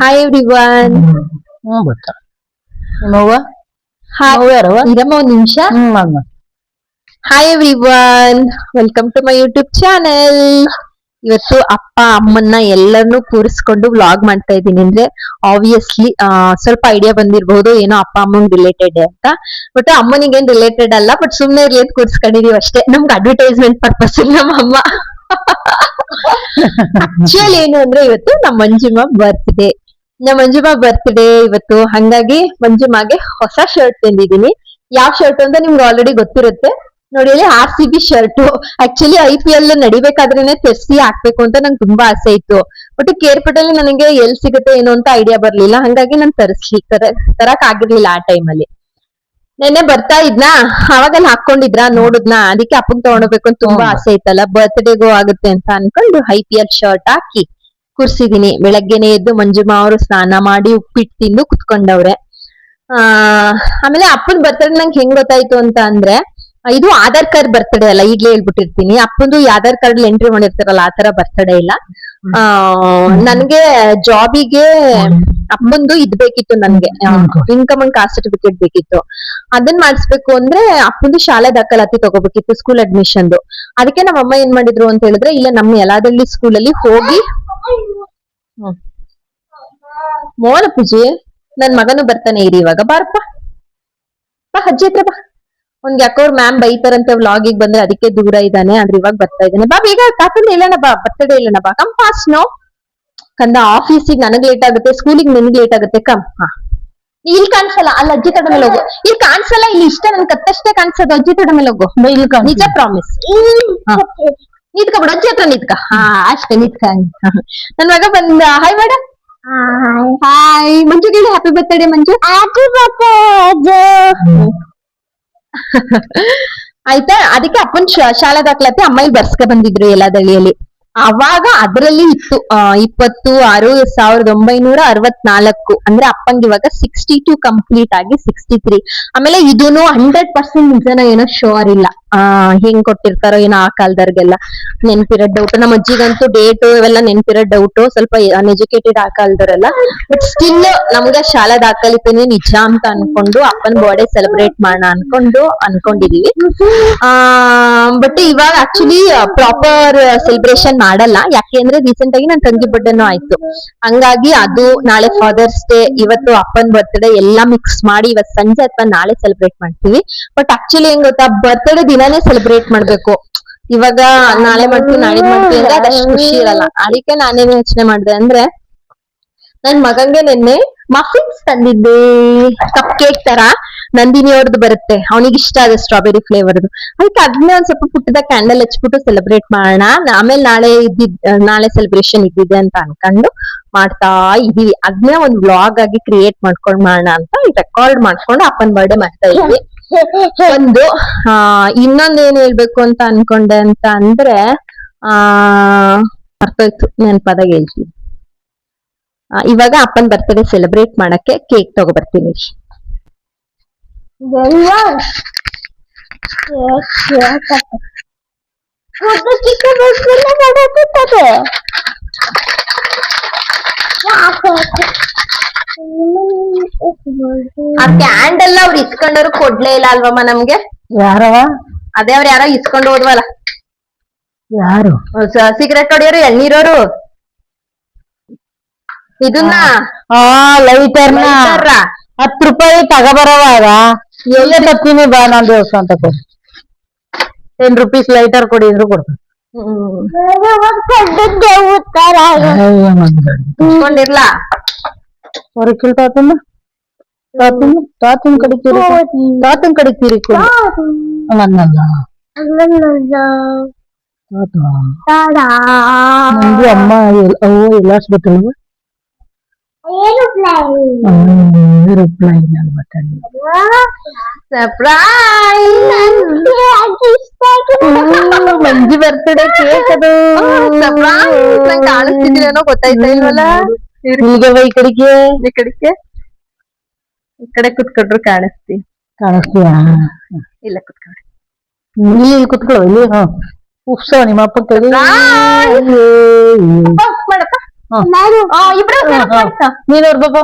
Hi everyone. ಗೊತ್ತಾ ನಿಮ್ಮವ್ವ Hi. ಯಾರವ್ವ ಇರಮ್ಮ ಒಂದ್ ನಿಮಿಷ. ಮಗ್ನ Hi everyone. Welcome to my YouTube channel. ಇವತ್ತು ಅಪ್ಪ ಅಮ್ಮನ್ನ ಎಲ್ಲರನ್ನೂ ಕೂರಿಸ್ಕೊಂಡು ವ್ಲಾಗ್ ಮಾಡ್ತಾ ಇದ್ದೀನಿ ಅಂದ್ರೆ ಆಬ್ವಿಯಸ್ಲಿ ಸ್ವಲ್ಪ ಐಡಿಯಾ ಬಂದಿರಬಹುದು ಏನೋ ಅಪ್ಪ ಅಮ್ಮಂಗ್ ರಿಲೇಟೆಡ್ ಅಂತ ಬಟ್ ಅಮ್ಮನಿಗೆ ಏನ್ ರಿಲೇಟೆಡ್ ಅಲ್ಲ ಬಟ್ ಸುಮ್ನೆ ಇರ್ಲಿ ಅಂತ ಕೂರಿಸ್ಕೊಂಡಿದೀವಿ ಅಷ್ಟೇ ನಮ್ಗೆ ಅಡ್ವರ್ಟೈಸ್ಮೆಂಟ್ ಪರ್ಪಸ್ ನಮ್ಮ ಅಮ್ಮ ಆಕ್ಚುಲಿ ಏನು ಅಂದ್ರೆ ಇವತ್ತು ನಮ್ಮ ಮಂಜುಮಾ ಬರ್ತ್ಡೇ ಇವತ್ತು ಹಂಗಾಗಿ ಮಂಜುಮಾಗೆ ಹೊಸ ಶರ್ಟ್ ತಂದಿದ್ದೀನಿ ಯಾವ ಶರ್ಟ್ ಅಂತ ನಿಮ್ಗೆ ಆಲ್ರೆಡಿ ಗೊತ್ತಿರುತ್ತೆ ನೋಡಿ ಅಲ್ಲಿ RCB ಶರ್ಟ್ ಆಕ್ಚುಲಿ IPL ನಡಿಬೇಕಾದ್ರೇನೆ ತೆರ್ಸಿ ಹಾಕ್ಬೇಕು ಅಂತ ನಂಗೆ ತುಂಬಾ ಆಸೆ ಇತ್ತು ಬಟ್ ಕೇರ್ಪೇಟೆಲ್ಲಿ ನನಗೆ ಎಲ್ಲಿ ಸಿಗುತ್ತೆ ಏನೋ ಅಂತ ಐಡಿಯಾ ಬರ್ಲಿಲ್ಲ ಹಂಗಾಗಿ ನಾನು ತರಕ್ ಆಗಿರ್ಲಿಲ್ಲ ಆ ಟೈಮಲ್ಲಿ ನೆನ್ನೆ ಬರ್ತಾ ಇದ್ನಾ ಅವಾಗಲ್ಲಿ ಹಾಕೊಂಡಿದ್ರ ನೋಡುದ್ನಾ ಅದಕ್ಕೆ ಅಪ್ಪಗ್ ತಗೊಂಡೋಗ್ಬೇಕು ಅಂತ ತುಂಬಾ ಆಸೆ ಇತ್ತಲ್ಲ ಬರ್ತ್ಡೇಗೂ ಆಗುತ್ತೆ ಅಂತ ಅನ್ಕೊಂಡು IPL ಶರ್ಟ್ ಹಾಕಿ ಕೂರ್ಸಿದೀನಿ ಬೆಳಗ್ಗೆನೆ ಎದ್ದು ಮಂಜುಮಾ ಅವರು ಸ್ನಾನ ಮಾಡಿ ಉಪ್ಪಿಟ್ಟು ತಿಂದು ಕುತ್ಕೊಂಡವ್ರೆ ಆಮೇಲೆ ಅಪ್ಪನ್ ಬರ್ತಡೇ ನಂಗೆ ಹೆಂಗ್ ಗೊತ್ತಾಯ್ತು ಅಂತ ಅಂದ್ರೆ ಇದು ಆಧಾರ್ ಕಾರ್ಡ್ ಬರ್ತಡೇ ಅಲ್ಲ ಈಗ್ಲೇ ಹೇಳ್ಬಿಟ್ಟಿರ್ತೀನಿ ಅಪ್ಪಂದು ಆಧಾರ್ ಕಾರ್ಡ್ ಎಂಟ್ರಿ ಮಾಡಿರ್ತಾರಲ್ಲ ಆತರ ಬರ್ತಡೇ ಇಲ್ಲ ನನ್ಗೆ ಜಾಬಿಗೆ ಅಪ್ಪಂದು ಇದ್ ಬೇಕಿತ್ತು ನನ್ಗೆ ಇನ್ಕಮ್ ಅಂಡ್ ಕಾಸ್ಟ್ ಸರ್ಟಿಫಿಕೇಟ್ ಬೇಕಿತ್ತು ಅದನ್ನ ಮಾಡಿಸ್ಬೇಕು ಅಂದ್ರೆ ಅಪ್ಪಂದು ಶಾಲೆ ದಾಖಲಾತಿ ತಗೋಬೇಕಿತ್ತು ಸ್ಕೂಲ್ ಅಡ್ಮಿಷನ್ದು ಅದಕ್ಕೆ ನಮ್ಮ ಅಮ್ಮ ಏನ್ ಮಾಡಿದ್ರು ಅಂತ ಹೇಳಿದ್ರೆ ಇಲ್ಲ ನಮ್ಮ ಯಲಾದಳ್ಳಿ ಸ್ಕೂಲಲ್ಲಿ ಹೋಗಿ ಮೋನ ಪೂಜೆ ನನ್ ಮಗನು ಬರ್ತಾನೆ ಇರಿ ಇವಾಗ ಬಾರಪ್ಪ ಬಾ ಅಜ್ಜಿ ಹತ್ರ ಬಾ ಅವ್ನ್ಗೆ ಯಾಕೋ ಅವ್ರ ಮ್ಯಾಮ್ ಬೈತಾರಂತೆ ವ್ಲಾಗಿಗೆ ಬಂದ್ರೆ ಅದಕ್ಕೆ ದೂರ ಇದ್ದಾನೆ ಆದ್ರೆ ಇವಾಗ ಬರ್ತಾ ಇದ್ದಾನೆ ಬಾ ಬೇಗ ಕಾಕಂದ್ರೆ ಇಲ್ಲಣ್ಣ ಬಾ ಬರ್ತಡೇ ಇಲ್ಲಣ್ಣ ಬಾ ಕಮ್ ಫಾಸ್ಟ್ ನೋ ಕಂದ ಆಫೀಸಿಗೆ ನನಗ್ ಲೇಟ್ ಆಗುತ್ತೆ ಸ್ಕೂಲಿಗೆ ನಿನ್ಗೆ ಲೇಟ್ ಆಗುತ್ತೆ ಕಮ್ ಹಾ ಇಲ್ಲಿ ಕಾಣಿಸಲ್ಲ ಅಲ್ಲಿ ಅಜ್ಜಿ ತಡ ಮೇಲೆ ಹೋಗು ಇಲ್ಲಿ ಕಾಣಿಸಲ್ಲ ಇಲ್ಲಿ ಇಷ್ಟ ನನ್ ಕತ್ತಷ್ಟೇ ಕಾಣಿಸೋದು ಅಜ್ಜಿ ತಡ ಮೇಲೆ ಹೋಗು ನಿಜ ಪ್ರಾಮಿಸ್ ನಿತ್ಕೊಬಿಡು ಅಜ್ಜಿ ಹತ್ರ ನಿತ್ಕ ಹಾ ಅಷ್ಟೇ ನಿತ್ಕ ನನ್ ಮಗ ಬಂದ ಹಾಯ್ ಮೇಡಮ್ ಹಾಯ್ ಮಂಜು ಹೇಳಿ happy birthday Manju happy birthday ಆಯ್ತಾ ಅದಕ್ಕೆ ಅಪ್ಪನ್ ಶಾಲಾ ದಾಖಲಾತಿ ಅಮ್ಮ ಇಲ್ಲಿ ಬರ್ಸ್ಕ ಬಂದಿದ್ರು ಯಲಹಳ್ಳಿಯಲ್ಲಿ ಅವಾಗ ಅದರಲ್ಲಿ ಇತ್ತು 20/6/1964 ಅಂದ್ರೆ ಅಪ್ಪಂಗೆ ಇವಾಗ 62 ಕಂಪ್ಲೀಟ್ ಆಗಿ 63 ಆಮೇಲೆ ಇದೂನು 100% ನಿಜನ ಏನೋ ಶೋರ್ ಇಲ್ಲ ಹೆಂಗ್ ಕೊಟ್ಟಿರ್ತಾರೋ ಏನೋ ಆ ಕಾಲದವ್ರಿಗೆಲ್ಲ ನೆನ್ಪಿರೋ ಡೌಟ್ ನಮ್ಮ ಅಜ್ಜಿಗಂತೂ ಡೇಟ್ ಇವೆಲ್ಲ ನೆನ್ಪಿರೋ ಡೌಟ್ ಸ್ವಲ್ಪ ಅನ್ಎಜುಕೇಟೆಡ್ ಆ ಕಾಲದವರೆಲ್ಲ ಬಟ್ ಸ್ಟಿಲ್ ನಮ್ಗೆ ಶಾಲಾ ದಾಖಲಿತನೇ ನಿಜ ಅಂತ ಅನ್ಕೊಂಡು ಅಪ್ಪನ ಬರ್ಡೇ ಸೆಲೆಬ್ರೇಟ್ ಮಾಡೋಣ ಅನ್ಕೊಂಡಿದೀವಿ ಬಟ್ ಇವಾಗ ಆಕ್ಚುಲಿ ಪ್ರಾಪರ್ ಸೆಲೆಬ್ರೇಷನ್ ಮಾಡಲ್ಲ ಯಾಕೆ ಅಂದ್ರೆ ರೀಸೆಂಟ್ ಆಗಿ ನನ್ ತಂಗಿ ಬರ್ಡೇನೂ ಆಯ್ತು ಹಂಗಾಗಿ ಅದು ನಾಳೆ ಫಾದರ್ಸ್ ಡೇ ಇವತ್ತು ಅಪ್ಪನ್ ಬರ್ತ್ಡೇ ಎಲ್ಲಾ ಮಿಕ್ಸ್ ಮಾಡಿ ಇವತ್ ಸಂಜೆ ಅಥವಾ ನಾಳೆ ಸೆಲೆಬ್ರೇಟ್ ಮಾಡ್ತೀವಿ ಬಟ್ ಆಕ್ಚುಲಿ ಹೆಂಗ್ ಗೊತ್ತಾ ಬರ್ತ್ಡೇ ದಿನಾನೇ ಸೆಲೆಬ್ರೇಟ್ ಮಾಡ್ಬೇಕು ಇವಾಗ ನಾಳೆ ಮಾಡ್ತೀವಿ ನಾಳಿದ್ ಮಾಡ್ತೀವಿ ಅಂದ್ರೆ ಅದಷ್ಟು ಖುಷಿ ಇರಲ್ಲ ಅದಕ್ಕೆ ನಾನೇನ್ ಯೋಚನೆ ಮಾಡಿದೆ ಅಂದ್ರೆ ನನ್ ಮಗಂಗೆ ನಿನ್ನೆ ಮಫಿನ್ಸ್ ತಂದಿದ್ದೆ ಕಪ್ ಕೇಕ್ ತರ ನಂದಿನಿ ಅವ್ರದ್ದು ಬರುತ್ತೆ ಅವನಿಗೆ ಇಷ್ಟ ಅದ ಸ್ಟ್ರಾಬೆರಿ ಫ್ಲೇವರ್ದು ಅದಕ್ಕೆ ಅದನ್ನೇ ಒಂದ್ ಸ್ವಲ್ಪ ಪುಟ್ಟದ ಕ್ಯಾಂಡಲ್ ಹಚ್ಬಿಟ್ಟು ಸೆಲೆಬ್ರೇಟ್ ಮಾಡೋಣ ಆಮೇಲೆ ನಾಳೆ ಸೆಲೆಬ್ರೇಷನ್ ಇದ್ದಿದೆ ಅಂತ ಅನ್ಕೊಂಡು ಮಾಡ್ತಾ ಇದೀವಿ ಅದನ್ನೇ ಒಂದ್ ವ್ಲಾಗ್ ಆಗಿ ಕ್ರಿಯೇಟ್ ಮಾಡ್ಕೊಂಡ್ ಮಾಡೋಣ ಅಂತ ರೆಕಾರ್ಡ್ ಮಾಡ್ಕೊಂಡು ಅಪ್ಪನ್ ಬರ್ಡೇ ಮಾಡ್ತಾ ಇದೀವಿ ಒಂದು ಇನ್ನೊಂದ್ ಏನ್ ಹೇಳ್ಬೇಕು ಅಂತ ಅನ್ಕೊಂಡೆ ಅಂತ ಅಂದ್ರೆ ಅರ್ಥೋಯ್ತು ನೆನ್ಪದಾಗ ಹೇಳ್ತೀನಿ ಇವಾಗ ಅಪ್ಪನ್ ಬರ್ತ್ಡೇ ಸೆಲೆಬ್ರೇಟ್ ಮಾಡಕ್ಕೆ ಕೇಕ್ ತಗೋಬರ್ತೀನಿ ಆ ಕ್ಯಾಂಡಲ್ ಅವ್ರು ಇಸ್ಕೊಂಡವ್ರು ಕೊಡ್ಲೇ ಇಲ್ಲ ಅಲ್ವಮ್ಮ ನಮ್ಗೆ ಯಾರವ ಅದೇ ಅವ್ರು ಯಾರೋ ಇಸ್ಕೊಂಡು ಹೋದ್ವಲ್ಲ ಯಾರು ಸಿಗರೇಟ್ ಹೊಡಿಯೋರು ಎಳ್ನೀರೋರು ಇದನ್ನ ಲೈಟರ್ನ 10 ರೂಪಾಯಿ ತಗೋಬರವಾಗ ಎಲ್ಲ ತಪ್ಪಿನಿ ಬಾ ನಾನ್ ದೇವಸ್ಥಾನ ತಗೋ 10 ರೂಪೀಸ್ ಲೈಟರ್ ಕೊಡಿ ಅಂದ್ರು ಕೊಡ್ತಾರೆ ಇಸ್ಕೊಂಡಿರ್ಲ ಹೊರಕಿಲ್ ತಾತನ್ ಕಡಿತೀರಿ ನನ್ನಲ್ಲ ನಂದು ಅಮ್ಮ ಅವು ಎಲ್ಲಾಸ್ಬೇಕಲ್ವ ಏರೋಪ್ಲೈನ್ ಮಂಜು ಬರ್ತಡೇ ಕೇಕ್ ಅದು ಕಾಣಿಸ್ತಿದ್ದೀರೇನೋ ಗೊತ್ತಾಯ್ತಾ ಇಲ್ವಲ್ಲ ಈಗ ಈ ಕಡೆಗೆ ಈ ಕಡೆ ಕುತ್ಕೊಂಡ್ರು ಕಾಣಿಸ್ತೀಯ ಇಲ್ಲ ಕುತ್ಕೊಂಡ್ರಿ ಇಲ್ಲಿ ಕುತ್ಕೊಳ್ಳೋ ಇಲ್ಲಿ ಉಪ್ಸೋ ನಿಮ್ಮ ಅಪ್ಪ ಕಡೆ ಮಾಡಪ್ಪ ಇಬ್ರು ನೀನ್ ಊರ್ಬಪ್ಪ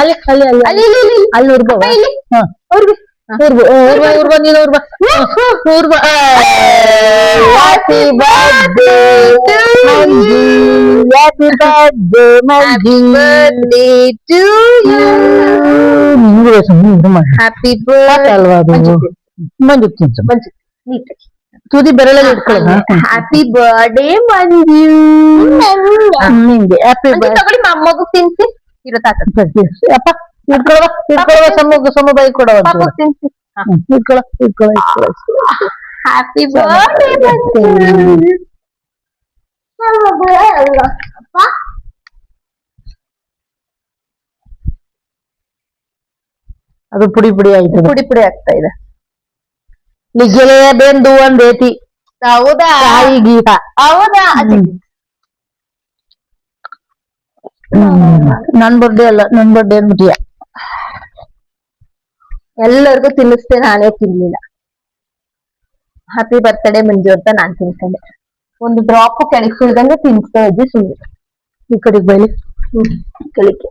ಅಲ್ಲಿ ಅಲ್ಲಿ ಅಲ್ಲಿ ಅಲ್ಲಿ ಇಲ್ಲಿ ಇಲ್ಲಿ ಅಲ್ಲಿ ಊರ್ಬವ ಇಲ್ಲಿ ಊರ್ಬ ಊರ್ಬ ನೀನ್ ಊರ್ಬ ಊರ್ಬ happy birthday Manju happy birthday Manju birthday to you ನಿಂಗೆ ಸುಮ್ಮನೆ ಇದು ಮಾಡಿ ಹ್ಯಾಪಿ ಬರ್ತ್ಡೇ ಅಲ್ವಾ ಅದು ಮಂಜು ತಿನ್ಸು ತುದಿ ಬೆರಳಲ್ಲಿ ಇಟ್ಕೊಳ್ಳಿ ಹ್ಯಾಪಿ ಬರ್ಡೇ ಮಂಜು ನಿಂಗೆ ಹ್ಯಾಪಿ ಬರ್ತ್ಡೇ ತಗೊಳ್ಳಿ ಮಗು ತಿನ್ಸಿ ಇರುತ್ತಾಕ ಅಪ್ಪ ಇಟ್ಕೊಳವ ಸಮ ಬೈ ಕೊಡವ ಪಾಪು ತಿನ್ಸಿ ಇಟ್ಕೊಳ ಹ್ಯಾಪಿ ಬರ್ಡೇ ಅದು ಪುಡಿ ಪುಡಿ ಆಯ್ತು ಪುಡಿ ಪುಡಿ ಆಗ್ತಾ ಇದೆ ಲಿಗೆಲೆಯ ಬೆಂದು ಒಂದೇತಿ ಹೌದಾ ತಾಯಿ ಗೀತ ಹೌದಾ ನನ್ ಬರ್ಡೇ ಅಲ್ಲ ನನ್ ಬರ್ಡೇ ಅಂದ್ಬಿಟ್ಟಿಯ ಎಲ್ಲರಿಗೂ ತಿನ್ನಿಸ್ತೆ ನಾನೇ ತಿನ್ಲಿಲ್ಲ ಹ್ಯಾಪಿ ಬರ್ತ್ಡೇ ಮಂಜು ಅಂತ ನಾನ್ ತಿನ್ಕೊಂಡೆ ಒಂದು ಡ್ರಾಪ್ ಕೆಳಗೆ ಸುಳ್ದಂಗೆ ತಿನ್ಸ್ತಾ ಇದ್ದಿ ಸುಮ್ಮನೆ ಈ ಕಡೆಗೆ ಬೈಲಿ ಕೆಳಗೆ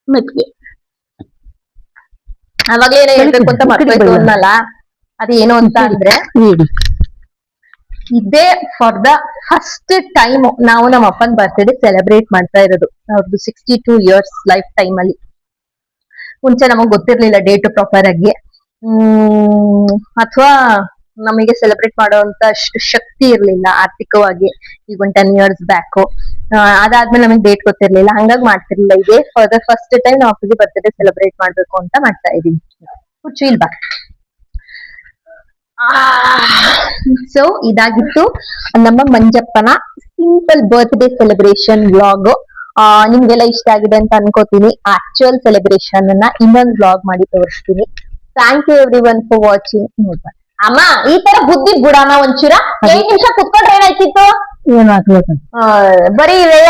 ಮೆತ್ಗೆ ಅವಾಗಲೇ ಏನೋ ಹೇಳ್ಬೇಕು ಅಂತ ಮರ್ಬೇಕು ಅನ್ನಲ್ಲ ಅದೇನು ಅಂತ ಅಂದ್ರೆ ಹೇಳಿ ಇದೇ ಫಾರ್ ದ ಫಸ್ಟ್ ಟೈಮ್ ನಾವು ನಮ್ಮ ಅಪ್ಪನ ಬರ್ತ್ಡೇ ಸೆಲೆಬ್ರೇಟ್ ಮಾಡ್ತಾ ಇರೋದು ಅವ್ರದ್ದು 62 ಇಯರ್ಸ್ ಲೈಫ್ ಟೈಮ್ ಅಲ್ಲಿ ಮುಂಚೆ ನಮಗ್ ಗೊತ್ತಿರ್ಲಿಲ್ಲ ಡೇಟ್ ಪ್ರಾಪರ್ ಆಗಿ ಅಥವಾ ನಮಗೆ ಸೆಲೆಬ್ರೇಟ್ ಮಾಡುವಂತ ಅಷ್ಟು ಶಕ್ತಿ ಇರ್ಲಿಲ್ಲ ಆರ್ಥಿಕವಾಗಿ ಈಗ ಒಂದು 10 ಇಯರ್ಸ್ ಬ್ಯಾಕ್ ಅದಾದ್ಮೇಲೆ ನಮಗೆ ಡೇಟ್ ಗೊತ್ತಿರ್ಲಿಲ್ಲ ಹಂಗಾಗಿ ಮಾಡ್ತಿರ್ಲಿಲ್ಲ ಇದೇ ಫಾರ್ ದ ಫಸ್ಟ್ ಟೈಮ್ ನಾವು ಅಪ್ಪಗೆ ಬರ್ತ್ಡೇ ಸೆಲೆಬ್ರೇಟ್ ಮಾಡ್ಬೇಕು ಅಂತ ಮಾಡ್ತಾ ಇದೀವಿ ಹುಚ್ಚು ಇಲ್ವಾ ಸೊ ಇದಾಗಿತ್ತು ನಮ್ಮ ಮಂಜಪ್ಪನ ಸಿಂಪಲ್ ಬರ್ತ್ಡೇ ಸೆಲೆಬ್ರೇಷನ್ ವ್ಲಾಗ್ ನಿಮ್ಗೆಲ್ಲ ಇಷ್ಟ ಆಗಿದೆ ಅಂತ ಅನ್ಕೋತೀನಿ ಆಕ್ಚುಯಲ್ ಸೆಲೆಬ್ರೇಷನ್ ಅನ್ನ ಇನ್ನೊಂದು ವ್ಲಾಗ್ ಮಾಡಿ ತೋರಿಸ್ತೀನಿ thank you everyone for watching ಅಮ್ಮ ಈ ತರ ಬುದ್ಧಿ ಬಿಡೋಣ ಒಂಚೂರ 8 ನಿಮಿಷ ಕುತ್ಕೊಂಡ್ರೆ ಏನಾಯ್ತಿತ್ತು ಏನ್ ಹಾಕ್ಬೇಕು ಬರೀ ಇವೆಯ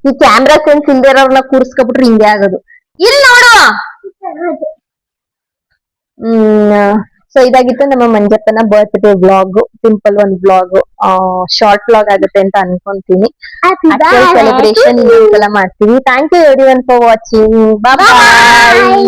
ಈ ಕ್ಯಾಮ್ರಾ ಸೆನ್ಸ್ ಇಲ್ದಿರೋರ್ನ ಕೂರ್ಸ್ಕೊಬಿಟ್ರೆ ಹಿಂಗೆ ಆಗೋದು ಇಲ್ಲಿ ನೋಡು ಸೊ ಇದಾಗಿತ್ತು ನಮ್ಮ ಮಂಜಪ್ಪನ ಬರ್ತ್ಡೇ ವ್ಲಾಗ್ ಸಿಂಪಲ್ ಒಂದು ವ್ಲಾಗ್ ಶಾರ್ಟ್ ವ್ಲಾಗ್ ಆಗುತ್ತೆ ಅಂತ ಅನ್ಕೊಂತೀನಿ ಸೆಲೆಬ್ರೇಷನ್ ಇನ್ನೊಂದ್ಸಲ ಮಾಡ್ತೀವಿ thank you everyone for watching bye